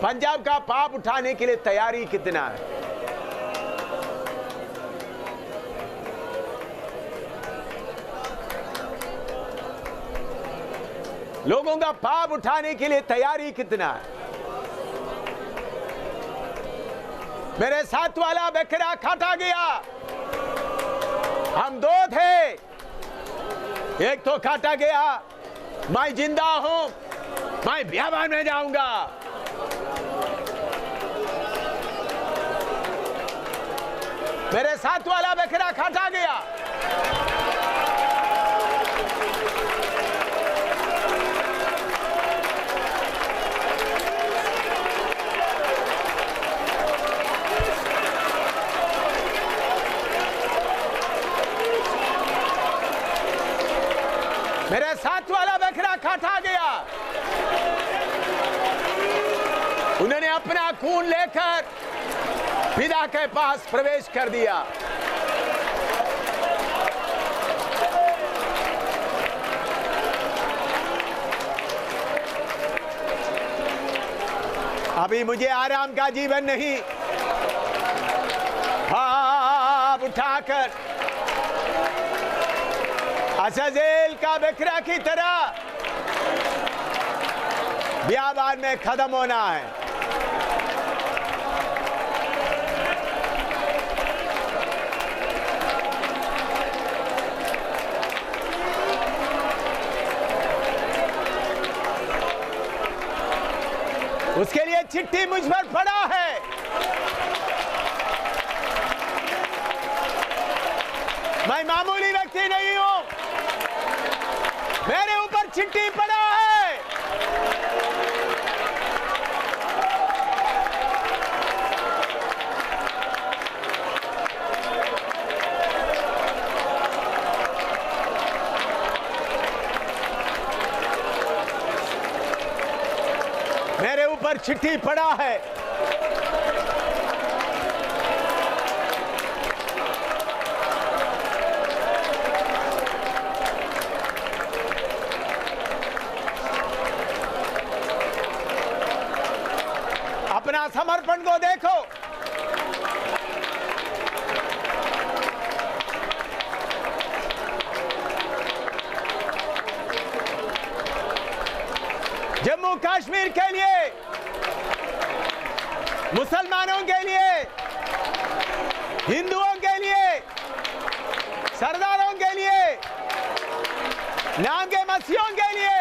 पंजाब का पाप उठाने के लिए तैयारी कितना है। लोगों का पाप उठाने के लिए तैयारी कितना है। मेरे साथ वाला बकरा काटा गया, हम दो थे, एक तो काटा गया, मैं जिंदा हूं, मैं बियाबान में जाऊंगा। मेरे साथ वाला बकरा काटा गया, मेरे साथ वाला बकरा काटा गया। उन्होंने अपना खून लेकर पिता के पास प्रवेश कर दिया। अभी मुझे आराम का जीवन नहीं, पाप उठाकर अज़ाज़ेल का बकरा की तरह बियाबान में खत्म होना है। उसके लिए चिट्ठी मुझ पर पड़ा है। मैं मामूली व्यक्ति नहीं हूं, मेरे ऊपर चिट्ठी पड़ा है। मेरे ऊपर चिट्ठी पड़ा है। अपना समर्पण को देखो। जम्मू कश्मीर के लिए, मुसलमानों के लिए, हिंदुओं के लिए, सरदारों के लिए, नाम के मसीहों के लिए,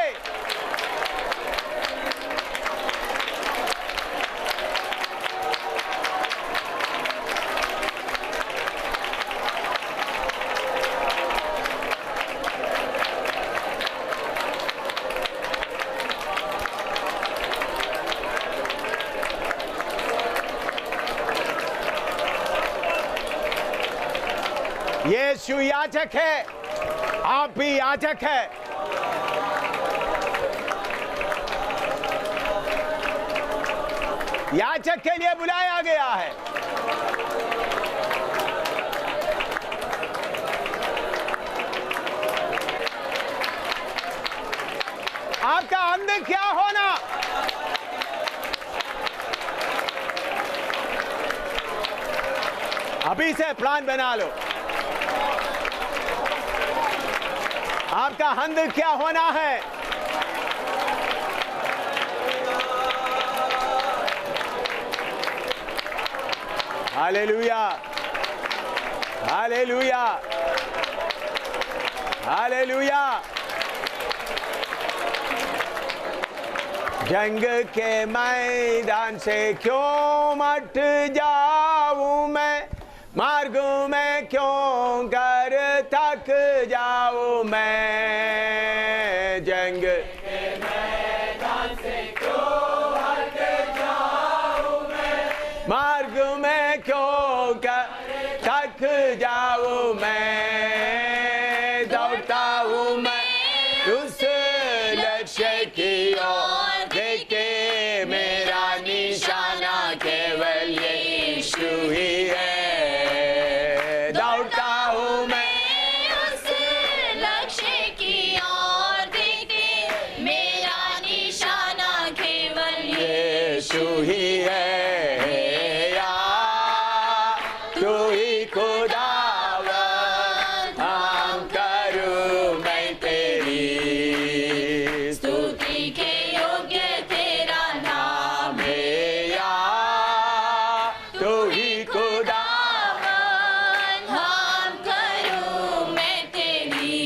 यीशु याचक है, आप भी याचक है। याचक के लिए बुलाया गया है। आपका अंत क्या होना, अभी से प्लान बना लो। आपका अंत क्या होना है। हालेलुया। Hallelujah, hallelujah. जंग के मैदान से क्यों मट जाऊं मैं, मार्ग में क्यों कर थक जाऊं मैं। जंग के मैदान से क्यों हट जाऊं मैं, मार्ग में क्यों कर थक जाऊं मैं। दौड़ता हूँ मैं उस लक्ष्य की ओर, देखे मेरा निशाना केवल यीशु ही है। दौड़ता हूँ मैं उस लक्ष्य की ओर, देखे मेरा निशाना केवल यीशु ही है। या तू ही खुदावन, हम करूँ मैं तेरी स्तुति के योग्य तेरा नाम है। या तू ही खुदावन, हम करूं मैं तेरी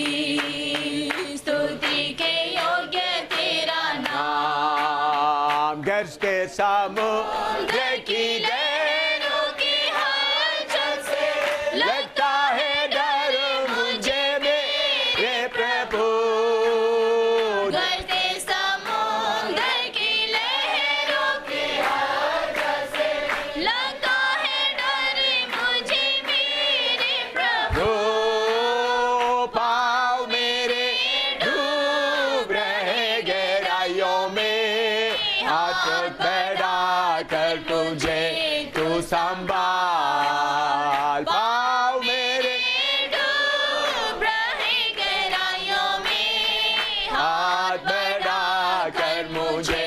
स्तुति के योग्य तेरा नाम। गर्ज के समुद्र की लहरों की हलचल से लगता है डर मुझे मेरे प्रभु। गरजते समुद्र की लहरों की हलचल से लगता है डर मुझे मेरे प्रभु। ओ पाँव मेरे डूब रहे गहराइयों में, हाथ बढ़ा कर तुझे तू संभाल। पाँव मेरे डूब रहे गहराइयों में, हाथ बढ़ा कर मुझे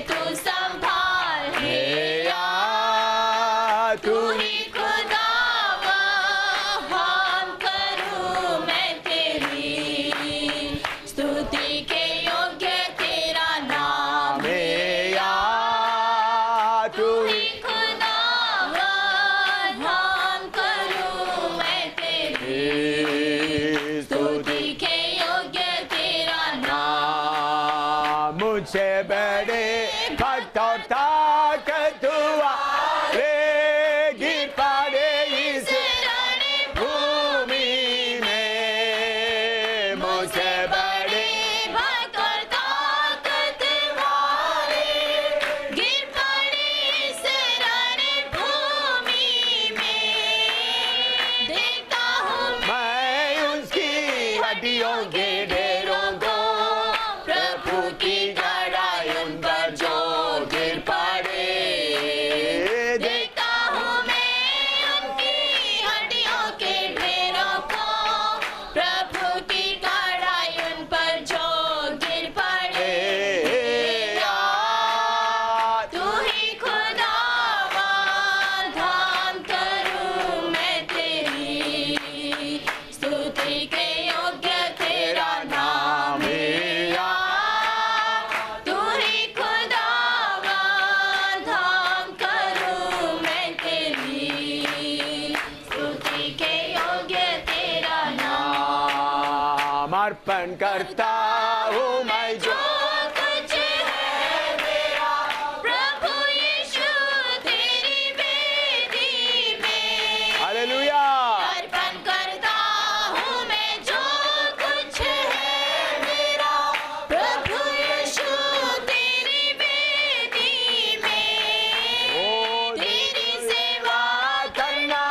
तू संभाल हे। या तू ही खुदावन, हम करूं मैं तेरी स्तुति के योग्य तेरा नाम है। या तू ही खुदावन, हम करूं मैं तेरी स्तुति के योग्य तेरा नाम। मुझसे बड़े भक्त और ताकतवर गिर पड़े इस भूमि में। मुझसे बड़े भक्त और ताकत वाले गिर पड़े इस रणभूमि में। देखता हूँ मैं उसकी हड्डियों के ढेरों को, प्रभु की गहराई उन पर जो गिर पड़े। देखता हूँ मैं उनकी हड्डियों के ढेरों को, प्रभु की गहराई उन पर जो गिर पड़े। तू ही खुदावन, हम करूं मैं तेरी स्तुति के योग्य तेरा नाम है। तू ही खुदावन, हम करूं मैं तेरी स्तुति के योग्य तेरा नाम। अर्पण करता हूँ मैं जो कुछ है मेरा, प्रभु यीशु तेरी बेदी में। हालेलुया। अर्पण करता हूँ मैं जो कुछ है मेरा, प्रभु यीशु तेरी बेदी में। ओ तेरी सेवा करना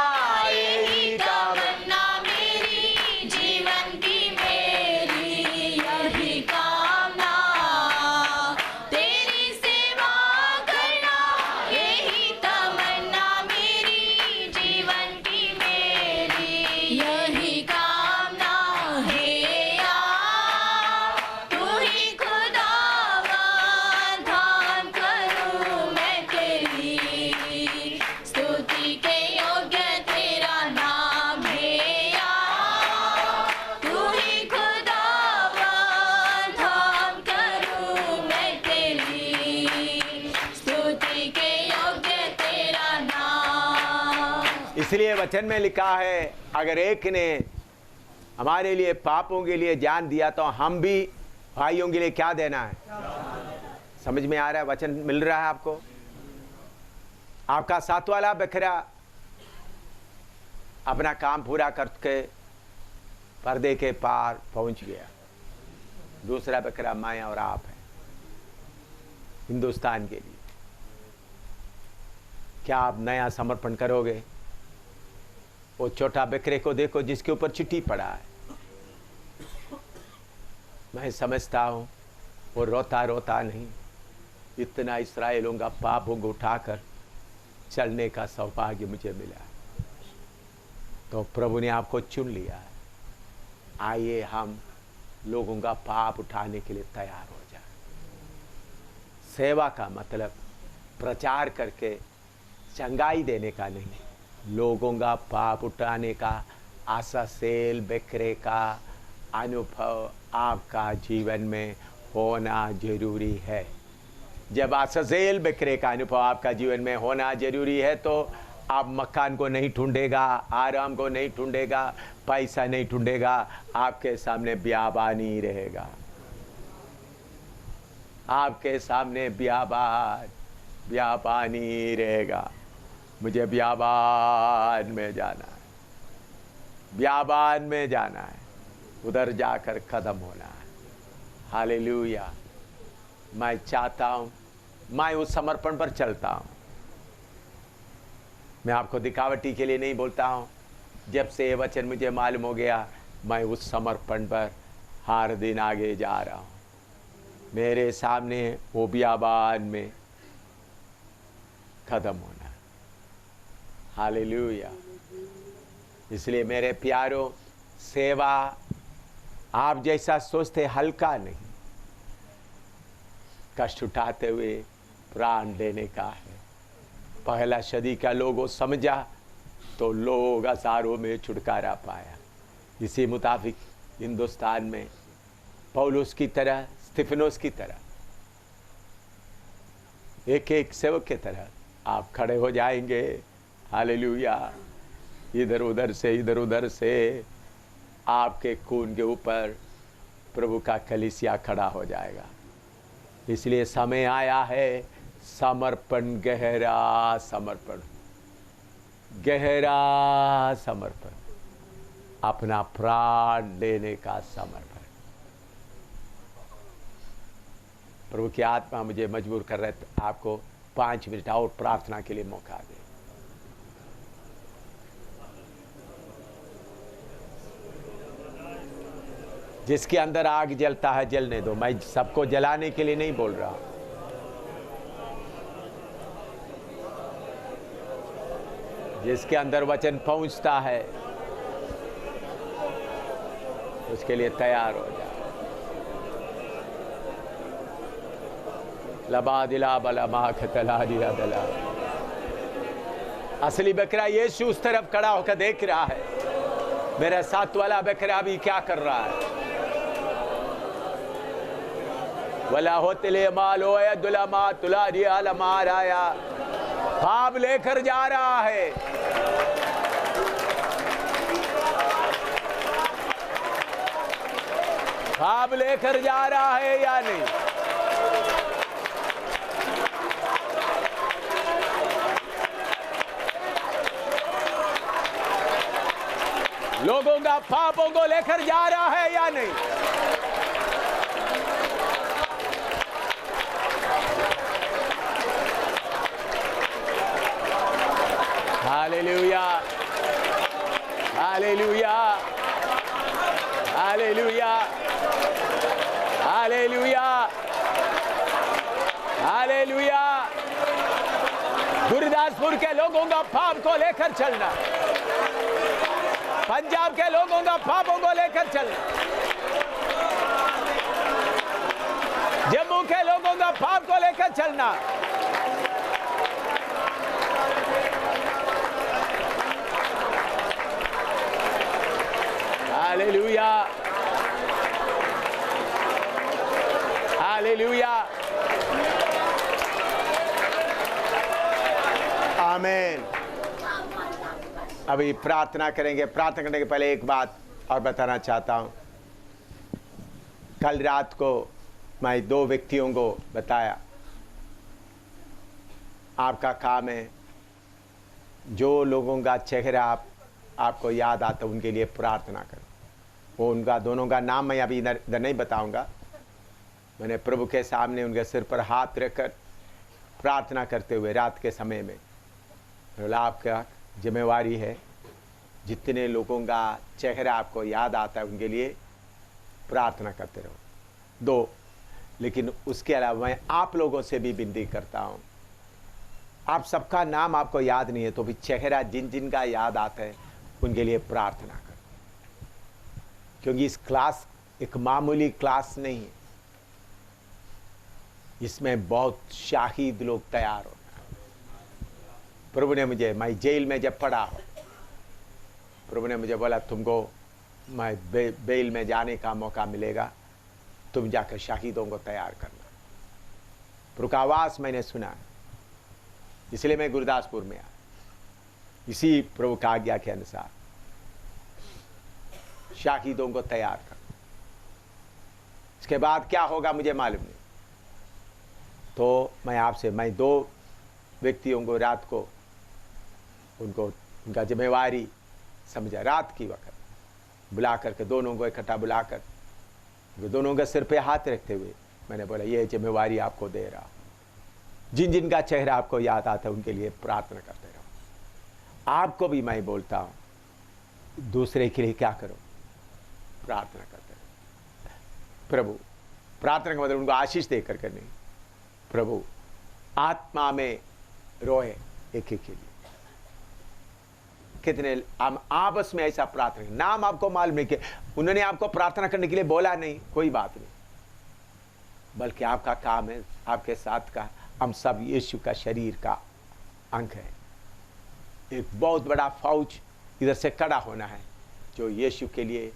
यही तमन्ना मेरी, जीवन की मेरी यही इसलिए वचन में लिखा है, अगर एक ने हमारे लिए पापों के लिए जान दिया तो हम भी भाइयों के लिए क्या देना है। समझ में आ रहा है? वचन मिल रहा है आपको? आपका साथ वाला बकरा अपना काम पूरा करके पर्दे के पार पहुंच गया, दूसरा बकरा मैं और आप है हिंदुस्तान के लिए। क्या आप नया समर्पण करोगे? वो छोटा बकरे को देखो जिसके ऊपर चिट्ठी पड़ा है। मैं समझता हूं वो रोता रोता नहीं, इतना इस्राएलों का पापों को उठाकर चलने का सौभाग्य मुझे मिला, तो प्रभु ने आपको चुन लिया है। आइए हम लोगों का पाप उठाने के लिए तैयार हो जाए। सेवा का मतलब प्रचार करके चंगाई देने का नहीं, लोगों का पाप उठाने का आशासेल बकरे का अनुभव आपका जीवन में होना जरूरी है। जब आशासेल बकरे का अनुभव आपका जीवन में होना जरूरी है तो आप मकान को नहीं ढूंढेगा, आराम को नहीं ढूंढेगा, पैसा नहीं ढूंढेगा, आपके सामने बियाबानी रहेगा। आपके सामने बियाबानी रहेगा। मुझे बियाबान में जाना है, बियाबान में जाना है, उधर जाकर खत्म होना है। हालेलुया। मैं चाहता हूँ, मैं उस समर्पण पर चलता हूँ। मैं आपको दिखावटी के लिए नहीं बोलता हूँ। जब से ये वचन मुझे मालूम हो गया, मैं उस समर्पण पर हर दिन आगे जा रहा हूँ। मेरे सामने वो बियाबान में खत्म होना। हालेलुया। इसलिए मेरे प्यारों, सेवा आप जैसा सोचते हल्का नहीं, कष्ट उठाते हुए प्राण देने का है। पहला सदी का लोगों समझा तो लोग हजारों में छुटकारा पाया। इसी मुताबिक हिंदुस्तान में पौलुस की तरह, स्तिफनोस की तरह, एक एक सेवक की तरह आप खड़े हो जाएंगे। हालेलुया। इधर उधर से आपके खून के ऊपर प्रभु का कलीसिया खड़ा हो जाएगा। इसलिए समय आया है समर्पण, गहरा समर्पण, गहरा समर्पण, अपना प्राण देने का समर्पण। प्रभु की आत्मा मुझे मजबूर कर रहे थे, आपको 5 मिनट और प्रार्थना के लिए मौका दे। जिसके अंदर आग जलता है जलने दो। मैं सबको जलाने के लिए नहीं बोल रहा। जिसके अंदर वचन पहुंचता है उसके लिए तैयार हो जाए। लबा दिला बला मा खतला दिला दला। असली बकरा यीशु उस तरफ खड़ा होकर देख रहा है, मेरा साथ वाला बकरा भी क्या कर रहा है। वला होतले मालो दुलामा तुला दिया लमाराया, भाव लेकर जा रहा है। भाव लेकर जा रहा है या नहीं? लोगों का पापों को लेकर जा रहा है या नहीं? Hallelujah, hallelujah, hallelujah, hallelujah, hallelujah. Gurdaspur के लोगों का पाप को लेकर चलना, पंजाब के लोगों का पापों को लेकर चलना, जम्मू के लोगों का पाप को लेकर चलना। हालेलुया, हालेलुया, आमीन। अभी प्रार्थना करेंगे। प्रार्थना करने के पहले एक बात और बताना चाहता हूँ। कल रात को मैं 2 व्यक्तियों को बताया, आपका काम है जो लोगों का चेहरा आपको याद आता उनके लिए प्रार्थना करो। वो उनका दोनों का नाम मैं अभी इधर नहीं बताऊंगा। मैंने प्रभु के सामने उनके सिर पर हाथ रखकर प्रार्थना करते हुए रात के समय में, आपका जिम्मेवारी है जितने लोगों का चेहरा आपको याद आता है उनके लिए प्रार्थना करते रहो। 2, लेकिन उसके अलावा मैं आप लोगों से भी विनती करता हूँ, आप सबका नाम आपको याद नहीं है तो भी चेहरा जिन जिन का याद आता है उनके लिए प्रार्थना करो, क्योंकि इस क्लास एक मामूली क्लास नहीं है, इसमें बहुत शाहिद लोग तैयार होना। प्रभु ने मुझे, मैं जेल में जब पड़ा हो, प्रभु ने मुझे बोला तुमको मैं बेल में जाने का मौका मिलेगा, तुम जाकर शाहिदों को तैयार करना। प्रभु का आवाज मैंने सुना, इसलिए मैं गुरदासपुर में आया, इसी प्रभु का आज्ञा के अनुसार शाहिदों को तैयार करना। इसके बाद क्या होगा मुझे मालूम नहीं। तो मैं 2 व्यक्तियों को रात को उनका जिम्मेवारी समझा, रात की वक्त बुला करके दोनों को इकट्ठा बुलाकर दोनों के सिर पे हाथ रखते हुए मैंने बोला ये जिम्मेवारी आपको दे रहा हूं, जिन जिन का चेहरा आपको याद आता है उनके लिए प्रार्थना करते रहो। आपको भी मैं बोलता हूं दूसरे के लिए क्या करो, प्रार्थना करते रहो। प्रभु प्रार्थना का मतलब उनको आशीष देकर के नहीं, प्रभु आत्मा में रोए एक के लिए। कितने हम आपस में ऐसा प्रार्थना, नाम आपको मालूम नहीं कि उन्होंने आपको प्रार्थना करने के लिए बोला नहीं, कोई बात नहीं, बल्कि आपका काम है, आपके साथ का हम सब यीशु का शरीर का अंग है। एक बहुत बड़ा फौज इधर से खड़ा होना है जो यीशु के लिए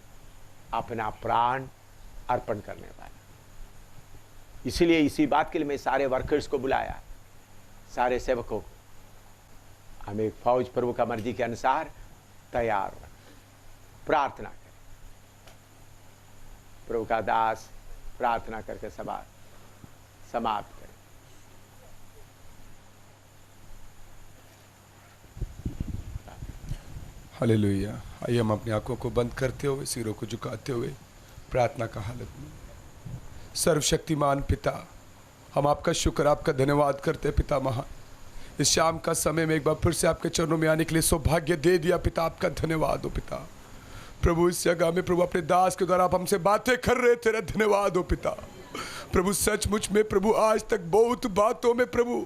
अपना प्राण अर्पण करने वाला। इसलिए इसी बात के लिए मैं सारे वर्कर्स को बुलाया, सारे सेवकों को, हम एक फौज प्रभु का मर्जी के अनुसार तैयार हो, प्रार्थना करें। प्रभु का दास प्रार्थना करके सभा समाप्त करें। हालेलुया। आइए हम अपनी आंखों को बंद करते हुए, सिरों को झुकाते हुए प्रार्थना का हालत में। सर्वशक्तिमान पिता, हम आपका शुक्र, आपका धन्यवाद करते पिता महान, इस शाम का समय में एक बार फिर से आपके चरणों में आने के लिए सौभाग्य दे दिया पिता, आपका धन्यवाद हो पिता। प्रभु इस जगह में प्रभु अपने दास के द्वारा आप हमसे बातें कर रहे, तेरा धन्यवाद हो पिता। प्रभु सचमुच में प्रभु आज तक बहुत बातों में प्रभु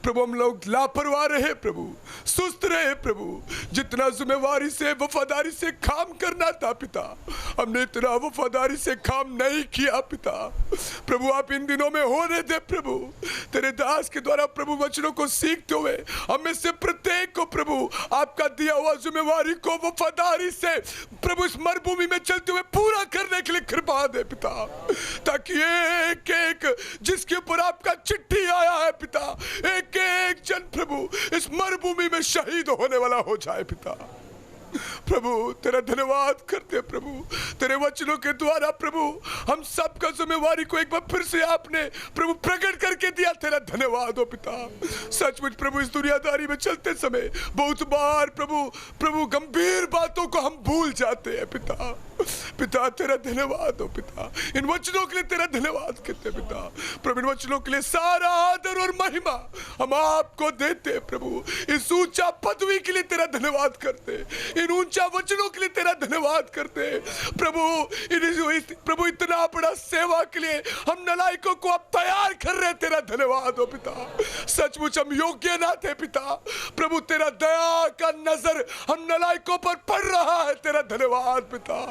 हम लोग लापरवाह रहे, प्रभु सुस्त रहे, प्रभु जितना जिम्मेवारी से वफादारी से काम करना था पिता, हमने इतना वफादारी से काम नहीं किया पिता। प्रभु आप इन दिनों में होने दे प्रभु, तेरे दास के द्वारा प्रभु वचनों को सीखते हुए हमें से प्रत्येक को प्रभु आपका दिया हुआ जिम्मेवारी को वफादारी से प्रभु इस मरुभूमि में चलते हुए पूरा करने के लिए कृपा दे पिता, ताकि एक एक जिसके ऊपर आपका चिट्ठी आया है पिता, एक जन प्रभु इस मरुभूमि में शहीद होने वाला हो जाए पिता। प्रभु तेरा धन्यवाद करते प्रभु, तेरे वचनों के द्वारा प्रभु हम सबका जिम्मेवारी को एक बार फिर से आपने प्रभु प्रकट करके दिया, तेरा धन्यवाद हो पिता। सचमुच प्रभु इस दुनियादारी में चलते समय बहुत बार प्रभु गंभीर बातों को हम भूल जाते हैं पिता। पिता तेरा धन्यवाद हो पिता, इन वचनों के लिए तेरा धन्यवाद करते पिता। प्रभु इन वचनों के लिए सारा आदर और महिमा हम आपको देते प्रभु, इस ऊंचा पदवी के लिए तेरा धन्यवाद करते, इन ऊंचा वचनों के लिए तेरा धन्यवाद करते प्रभु इतना बड़ा सेवा के लिए हम नलायकों को अब तैयार कर रहे, तेरा धन्यवाद हो पिता। सचमुच हम योग्य ना थे पिता, प्रभु तेरा दया का नजर हम नलायकों पर पड़ रहा है, तेरा धन्यवाद पिता।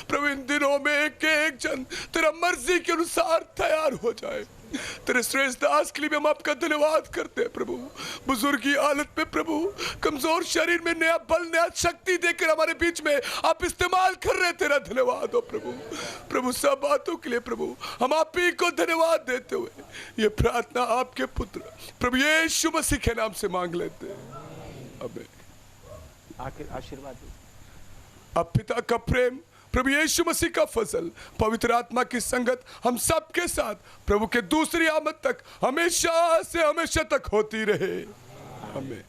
प्रभु इन दिनों में एक एक जन तेरा मर्जी के अनुसार तैयार हो जाए, तेरे श्रेष्ठ दास के लिए भी हम आपका धन्यवाद करते हैं प्रभु। बुजुर्ग की हालत में प्रभु कमजोर शरीर में नया बल नया शक्ति देकर हमारे बीच में आप इस्तेमाल कर रहे, तेरा धन्यवाद हो प्रभु। प्रभु सब बातों के लिए प्रभु हम आप ही को धन्यवाद देते हुए ये प्रार्थना आपके पुत्र प्रभु यीशु मसीह के नाम से मांग लेते हैं, आमीन। आखिर आशीर्वाद दीजिए। अब पिता का प्रेम, प्रभु यीशु मसीह का फजल, पवित्र आत्मा की संगत हम सबके साथ प्रभु के दूसरी आमद तक हमेशा से हमेशा तक होती रहे। आमीन।